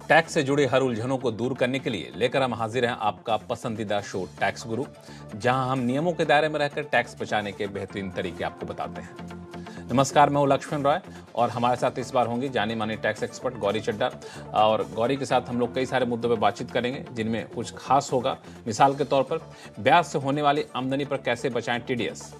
Tax से जुड़ी हर उलझनों को दूर करने के लिए लेकर हम हाजिर हैं आपका पसंदीदा शो टैक्स गुरु, जहां हम नियमों के दायरे में रहकर टैक्स बचाने के बेहतरीन तरीके आपको बताते हैं। नमस्कार, मैं हूं लक्ष्मण रॉय और हमारे साथ इस बार होंगी जानी मानी टैक्स एक्सपर्ट गौरी चड्ढा। और गौरी के साथ हम लोग कई सारे मुद्दों पर बातचीत करेंगे, जिनमें कुछ खास होगा। मिसाल के तौर पर ब्याज से होने वाली आमदनी पर कैसे बचाएं टीडीएस,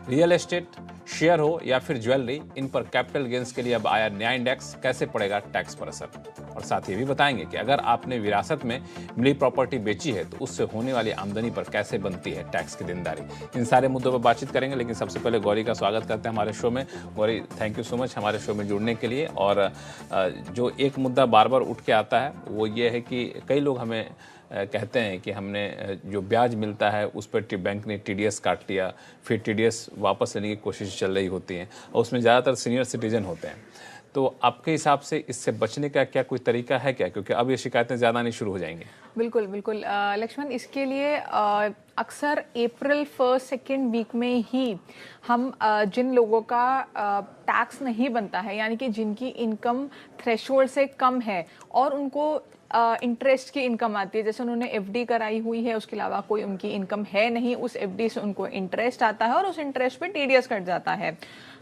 रियल एस्टेट, शेयर हो या फिर ज्वेलरी, इन पर कैपिटल गेन्स के लिए अब आया नया इंडेक्स, कैसे पड़ेगा टैक्स पर असर। और साथ ही भी बताएंगे कि अगर आपने विरासत में मिली प्रॉपर्टी बेची है तो उससे होने वाली आमदनी पर कैसे बनती है टैक्स की देनदारी। इन सारे मुद्दों पर बातचीत करेंगे, लेकिन सबसे पहले गौरी का स्वागत करते हैं हमारे शो में। Gauri, thank you so much हमारे शो में जुड़ने के लिए। और जो एक मुद्दा बार बार उठ के आता है वो ये है कि कई लोग हमें कहते हैं कि हमने जो ब्याज मिलता है उस पर बैंक ने टीडीएस काट लिया, फिर टीडीएस वापस लेने की कोशिश चल रही होती है और उसमें ज़्यादातर सीनियर सिटीजन होते हैं। तो आपके हिसाब से इससे बचने का क्या कोई तरीका है क्या, क्योंकि अब ये शिकायतें ज़्यादा आनी शुरू हो जाएंगी? बिल्कुल बिल्कुल लक्ष्मण, इसके लिए अक्सर अप्रैल 1-2 वीक में ही हम जिन लोगों का टैक्स नहीं बनता है, यानी कि जिनकी इनकम थ्रेशोल्ड से कम है और उनको इंटरेस्ट की इनकम आती है, जैसे उन्होंने एफडी कराई हुई है, उसके अलावा कोई उनकी इनकम है नहीं, उस एफडी से उनको इंटरेस्ट आता है और उस इंटरेस्ट पे टीडीएस कट जाता है।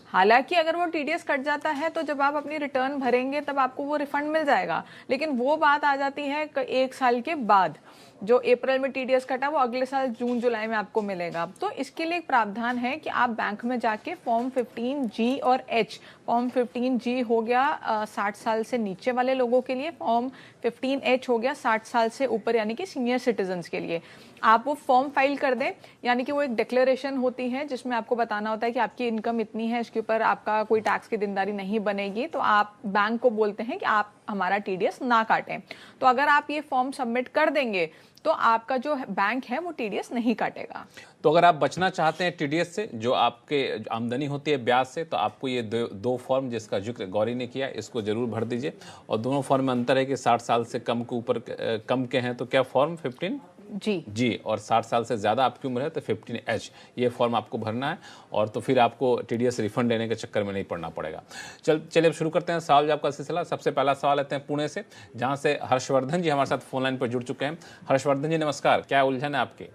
हालांकि अगर वो टीडीएस कट जाता है तो जब आप अपनी रिटर्न भरेंगे तब आपको वो रिफंड मिल जाएगा, लेकिन वो बात आ जाती है 1 साल के बाद। जो अप्रैल में टीडीएस कटा वो अगले साल जून जुलाई में आपको मिलेगा। तो इसके लिए एक प्रावधान है कि आप बैंक में जाके फॉर्म 15G और H, फॉर्म 15G हो गया 60 साल से नीचे वाले लोगों के लिए, फॉर्म 15H हो गया 60 साल से ऊपर यानी कि सीनियर सिटीजन्स के लिए। आप वो फॉर्म फाइल कर दें, यानी कि वो एक डिक्लेरेशन होती है जिसमें आपको बताना होता है कि आपकी इनकम इतनी है, इसके ऊपर आपका कोई टैक्स की देनदारी नहीं बनेगी। तो आप बैंक को बोलते हैं कि आप हमारा टीडीएस ना काटें। तो अगर आप ये फॉर्म सबमिट कर देंगे तो आपका जो बैंक है वो टीडीएस नहीं काटेगा। तो अगर आप बचना चाहते हैं टीडीएस से, जो आपके आमदनी होती है ब्याज से, तो आपको ये दो फॉर्म जिसका जिक्र गौरी ने किया, इसको जरूर भर दीजिए। और दोनों फॉर्म में अंतर है कि 60 साल से कम के ऊपर कम के हैं तो क्या फॉर्म 15G और 60 साल से ज़्यादा आपकी उम्र है तो 15H, ये फॉर्म आपको भरना है। और तो फिर आपको टीडीएस रिफंड लेने के चक्कर में नहीं पड़ना पड़ेगा। चलिए अब शुरू करते हैं सवाल जवाब का सिलसिला। सबसे पहला सवाल लेते हैं पुणे से, जहाँ से हर्षवर्धन जी हमारे साथ फोन लाइन पर जुड़ चुके हैं। हर्षवर्धन जी नमस्कार, क्या उलझन है आपकी?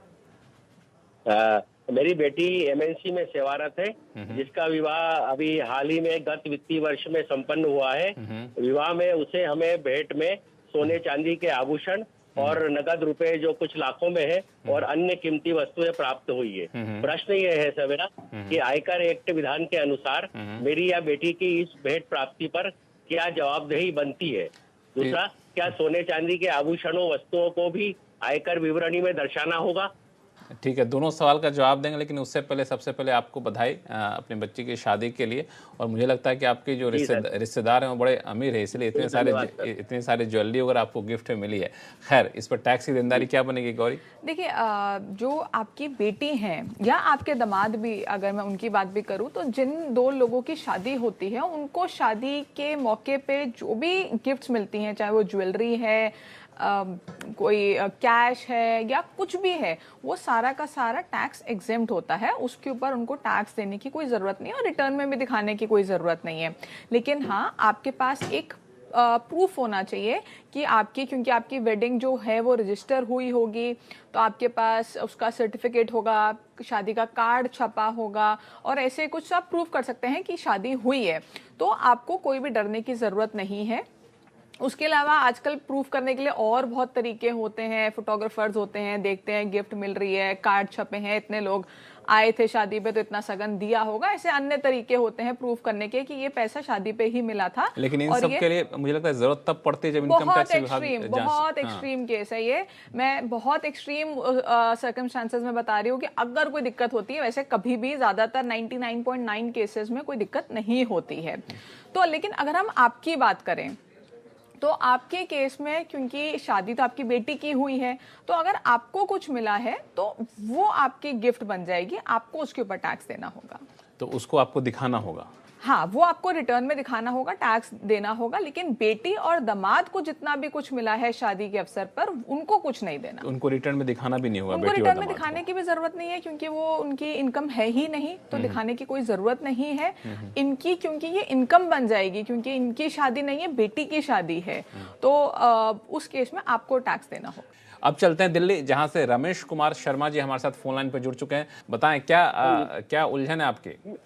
मेरी बेटी एमएनसी में सेवारत है, जिसका विवाह अभी हाल ही में गत वित्तीय वर्ष में संपन्न हुआ है। विवाह में उसे हमें भेंट में सोने चांदी के आभूषण और नगद रुपए जो कुछ लाखों में है और अन्य कीमती वस्तुएं प्राप्त हुई है। प्रश्न ये है सवेरा कि आयकर एक्ट विधान के अनुसार मेरी या बेटी की इस भेंट प्राप्ति पर क्या जवाबदेही बनती है? दूसरा, क्या सोने चांदी के आभूषणों वस्तुओं को भी आयकर विवरणी में दर्शाना होगा? ठीक है, दोनों सवाल का जवाब देंगे, लेकिन उससे पहले सबसे पहले आपको बधाई अपने बच्चे की शादी के लिए। और मुझे लगता है कि आपके जो रिश्तेदार हैं वो बड़े अमीर है, इसलिए इतने सारे ज्वेलरी वगैरह आपको गिफ्ट में मिली है। खैर, इस पर टैक्स की देनदारी क्या बनेगी गौरी? देखिए, जो आपकी बेटी हैं या आपके दामाद भी, अगर मैं उनकी बात भी करूं, तो जिन 2 लोगों की शादी होती है उनको शादी के मौके पे जो भी गिफ्ट्स मिलती हैं, चाहे वो ज्वेलरी है, कोई कैश है या कुछ भी है, वो सारा का सारा टैक्स एग्जेम्प्ट होता है। उसके ऊपर उनको टैक्स देने की कोई ज़रूरत नहीं है और रिटर्न में भी दिखाने की कोई ज़रूरत नहीं है। लेकिन हाँ, आपके पास एक प्रूफ होना चाहिए कि क्योंकि आपकी वेडिंग जो है वो रजिस्टर हुई होगी, तो आपके पास उसका सर्टिफिकेट होगा, शादी का कार्ड छपा होगा और ऐसे कुछ आप प्रूफ कर सकते हैं कि शादी हुई है। तो आपको कोई भी डरने की ज़रूरत नहीं है। उसके अलावा आजकल प्रूफ करने के लिए और बहुत तरीके होते हैं, फोटोग्राफर्स होते हैं, देखते हैं गिफ्ट मिल रही है, कार्ड छपे हैं, इतने लोग आए थे शादी पे तो इतना सगन दिया होगा, ऐसे अन्य तरीके होते हैं प्रूफ करने के कि ये पैसा शादी पे ही मिला था। लेकिन इन सब के लिए मुझे लगता है जरूरत तब पड़ती है जब इनकम टैक्स विभाग बहुत एक्सट्रीम केस है ये। मैं बहुत एक्सट्रीम सर्कमस्टांसेस में बता रही हूँ कि अगर कोई दिक्कत होती है, वैसे कभी भी ज्यादातर 99.9 केसेस में कोई दिक्कत नहीं होती है। तो लेकिन अगर हम आपकी बात करें तो आपके केस में, क्योंकि शादी तो आपकी बेटी की हुई है, तो अगर आपको कुछ मिला है तो वो आपकी गिफ्ट बन जाएगी, आपको उसके ऊपर टैक्स देना होगा। तो उसको आपको दिखाना होगा। हाँ, वो आपको रिटर्न में दिखाना होगा, टैक्स देना होगा, लेकिन बेटी और दामाद को जितना भी कुछ मिला है शादी के अवसर पर उनको कुछ नहीं देना। उनको रिटर्न में दिखाना भी नहीं होगा, उनको बेटी और रिटर्न में दामाद दिखाने को। की भी जरूरत नहीं है, क्योंकि वो उनकी इनकम है ही नहीं, तो दिखाने की कोई जरूरत नहीं है इनकी, क्योंकि ये इनकम बन जाएगी, क्योंकि इनकी शादी नहीं है, बेटी की शादी है, तो उस केस में आपको टैक्स देना होगा। अब चलते हैं दिल्ली, जहां से रमेश कुमार शर्मा जी हमारे साथ फोन लाइन पर जुड़ चुके हैं। बताएं क्या उलझन है आपकी?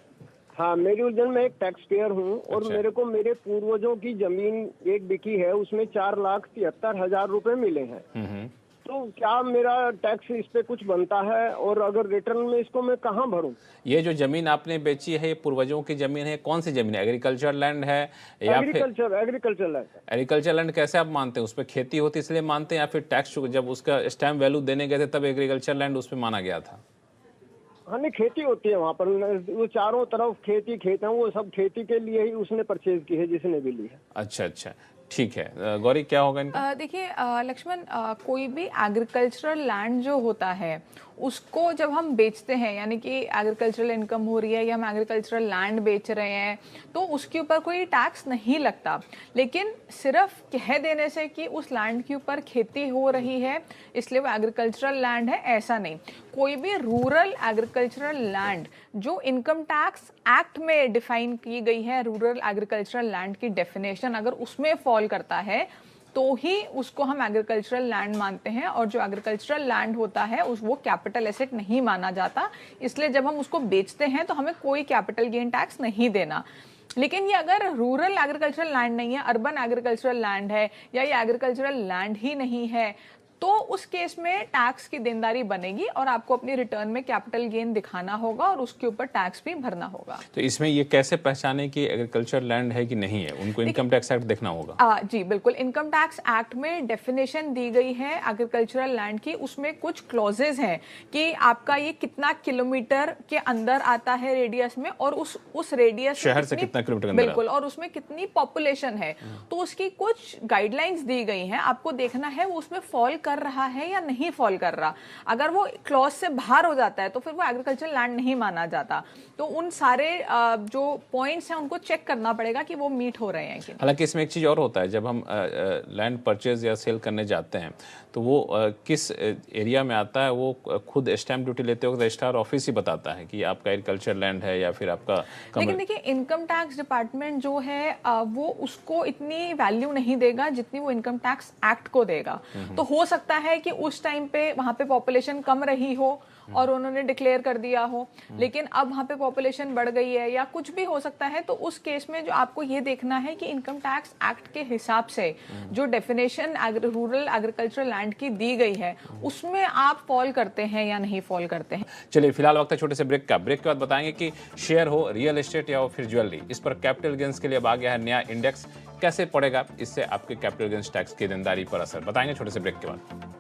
हाँ, मेरी उलझन, मैं एक टैक्स पेयर हूँ और अच्छा। मेरे को मेरे पूर्वजों की जमीन एक बिकी है, उसमें 4,73,000 रुपए मिले हैं। तो क्या मेरा टैक्स इस पे कुछ बनता है, और अगर रिटर्न में इसको मैं कहाँ भरूँ? ये जो जमीन आपने बेची है, ये पूर्वजों की जमीन है, कौन सी जमीन है? एग्रीकल्चर लैंड है या फिर एग्रीकल्चर लैंड। एग्रीकल्चर लैंड कैसे आप मानते हैं? उस पर खेती होती इसलिए मानते हैं, या फिर टैक्स जब उसका स्टैम्प वैल्यू देने गए थे तब एग्रीकल्चर लैंड उस पर माना गया था? हाँ, नहीं, खेती होती है वहाँ पर, वो चारों तरफ खेत हैं, वो सब खेती के लिए ही उसने परचेज की है, जिसने भी ली है। अच्छा अच्छा, ठीक है। गौरी, क्या होगा इनका? देखिए लक्ष्मण, कोई भी एग्रीकल्चरल लैंड जो होता है उसको जब हम बेचते हैं, यानी कि एग्रीकल्चरल इनकम हो रही है या हम एग्रीकल्चरल लैंड बेच रहे हैं, तो उसके ऊपर कोई टैक्स नहीं लगता। लेकिन सिर्फ कह देने से कि उस लैंड के ऊपर खेती हो रही है इसलिए वो एग्रीकल्चरल लैंड है, ऐसा नहीं। कोई भी रूरल एग्रीकल्चरल लैंड जो इनकम टैक्स एक्ट में डिफाइन की गई है, रूरल एग्रीकल्चरल लैंड की डेफिनेशन अगर उसमें फॉल करता है तो ही उसको हम एग्रीकल्चरल लैंड मानते हैं, और जो एग्रीकल्चरल लैंड होता है वो कैपिटल एसेट नहीं माना जाता, इसलिए जब हम उसको बेचते हैं तो हमें कोई कैपिटल गेन टैक्स नहीं देना। लेकिन ये अगर रूरल एग्रीकल्चरल लैंड नहीं है, अर्बन एग्रीकल्चरल लैंड है, या ये एग्रीकल्चरल लैंड ही नहीं है, तो उस केस में टैक्स की देनदारी बनेगी और आपको अपनी रिटर्न में कैपिटल गेन दिखाना होगा और उसके ऊपर टैक्स भी भरना होगा। तो इसमें ये कैसे पहचाने कि एग्रीकल्चर लैंड है कि नहीं है? उनको इनकम टैक्स एक्ट देखना होगा। जी बिल्कुल, इनकम टैक्स एक्ट में डेफिनेशन दी गई है एग्रीकल्चरल लैंड की, उसमें कुछ क्लॉजेज हैं कि आपका ये कितना किलोमीटर के अंदर आता है रेडियस में, और उस रेडियस शहर से कितना किलोमीटर अंदर? बिल्कुल, और उसमें कितनी पॉपुलेशन है, तो उसकी कुछ गाइडलाइंस दी गई हैं, आपको देखना है वो उसमें फॉल कर रहा है या नहीं फॉल कर रहा। अगर वो क्लॉज से बाहर हो जाता है तो फिर वो एग्रीकल्चर लैंड नहीं माना जाता। तो उन सारे जो पॉइंट्स हैं उनको चेक करना पड़ेगा कि वो मीट हो रहे हैं कि नहीं। हालांकि इसमें एक चीज़ और होता है, जब हम लैंड परचेज या सेल करने जाते हैं तो वो किस एरिया में आता है, वो खुद स्टैम्प ड्यूटी लेते वक्त रजिस्ट्रार ऑफिस ही बताता है कि आपका एग्रीकल्चर लैंड है या फिर आपका। लेकिन देखिए, इनकम टैक्स डिपार्टमेंट जो है वो उसको इतनी वैल्यू नहीं देगा जितनी वो इनकम टैक्स एक्ट को देगा। तो हो सकता है कि उस टाइम पे वहां पे पॉपुलेशन कम रही हो और उन्होंने डिक्लेयर कर दिया हो, लेकिन अब वहां पे पॉपुलेशन बढ़ गई है या कुछ भी हो सकता है, तो उस केस में जो आपको ये देखना है कि इनकम टैक्स एक्ट के हिसाब से जो डेफिनेशन रूरल एग्रीकल्चरल लैंड की दी गई है उसमें आप फॉल करते हैं या नहीं फॉल करते हैं। चलिए, फिलहाल वक्त है छोटे से ब्रेक का। ब्रेक के बाद बताएंगे कि शेयर हो, रियल एस्टेट या फिर ज्वेलरी, इस पर कैपिटल गेन्स के लिए अब आ गया है नया इंडेक्स। कैसे पड़ेगा, इससे आपके कैपिटल गेन्स टैक्स की देनदारी पर असर, बताएंगे छोटे से ब्रेक के बाद।